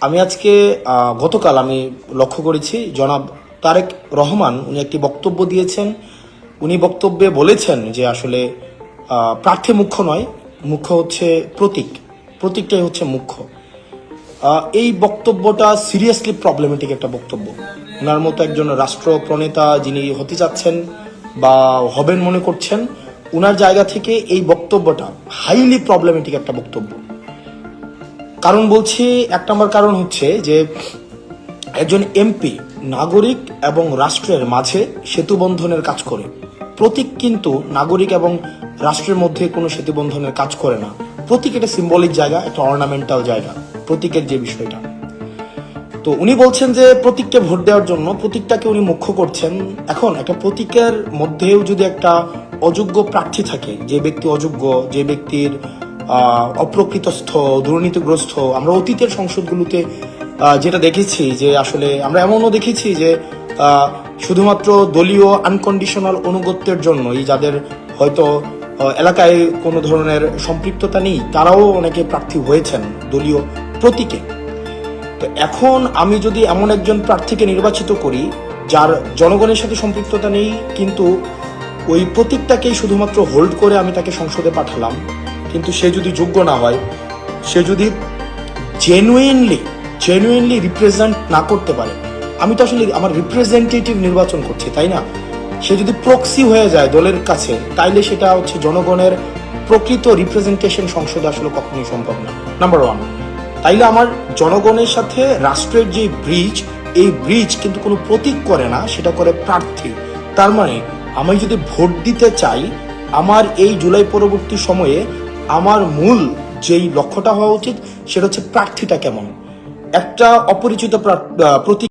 আমি আজকে গতকাল আমি লক্ষ্য করেছি জনাব তারেক রহমান উনি একটি বক্তব্য দিয়েছেন। উনি বক্তব্যে বলেছেন যে আসলে প্রার্থী মুখ্য নয়, মুখ্য হচ্ছে প্রতীক, প্রতীকটাই হচ্ছে মুখ্য। এই বক্তব্যটা সিরিয়াসলি প্রবলেমেটিক একটা বক্তব্য। ওনার মতো একজন রাষ্ট্র প্রণেতা যিনি হতে যাচ্ছেন বা হবেন মনে করছেন, ওনার জায়গা থেকে এই বক্তব্যটা হাইলি প্রবলেমেটিক একটা বক্তব্য। কারণ বলছি, এক নম্বর কারণ হচ্ছে যে একজন এমপি নাগরিক এবং রাষ্ট্রের মাঝে সেতু বন্ধনের কাজ করে। প্রতীক কিন্তু নাগরিক এবং রাষ্ট্রের মধ্যে কোনো সেতু বন্ধনের কাজ করে না। প্রতীক একটা সিম্বলিক জায়গা, একটা অর্নামেন্টাল জায়গা, প্রতীকের যে বিষয়টা। তো উনি বলছেন যে প্রতীককে ভোট দেওয়ার জন্য প্রতীকটাকে উনি মুখ্য করছেন। এখন একটা প্রতীকের মধ্যেও যদি একটা অযোগ্য প্রার্থী থাকে, যে ব্যক্তি অযোগ্য, যে ব্যক্তির অপ্রকৃতস্থ, দুর্নীতিগ্রস্ত, আমরা অতীতের সংসদগুলোতে যেটা দেখেছি যে আসলে আমরা এমনও দেখেছি যে শুধুমাত্র দলীয় আনকন্ডিশনাল অনুগত্যের জন্যই, যাদের হয়তো এলাকায় কোনো ধরনের সম্পৃক্ততা নেই, তারাও অনেকে প্রার্থী হয়েছেন দলীয় প্রতীকে। তো এখন আমি যদি এমন একজন প্রার্থীকে নির্বাচিত করি যার জনগণের সাথে সম্পৃক্ততা নেই, কিন্তু ওই প্রতীকটাকেই শুধুমাত্র হোল্ড করে আমি তাকে সংসদে পাঠালাম, কিন্তু সে যদি যোগ্য না হয়, সে যদি জেনুইনলি রিপ্রেজেন্ট না করতে পারে, আমি তো আসলে আমার রিপ্রেজেন্টেটিভ নির্বাচন করছি, তাই না? সে যদি প্রক্সি হয়ে যায় দলের কাছে, তাইলে সেটা হচ্ছে জনগণের প্রকৃত রিপ্রেজেন্টেশন সংসদে আসলে কখনোই সম্ভব না। Number one. তাইলে আমার জনগণের সাথে রাষ্ট্রের যে ব্রিজ, এই ব্রিজ কিন্তু কোনো প্রতীক করে না, সেটা করে প্রার্থী। তার মানে আমি যদি ভোট দিতে চাই, আমার এই জুলাই পরবর্তী সময়ে আমার মূল যেই লক্ষ্যটা হওয়া উচিত সেটা হচ্ছে প্রার্থীটা কেমন। একটা অপরিচিত প্রতীক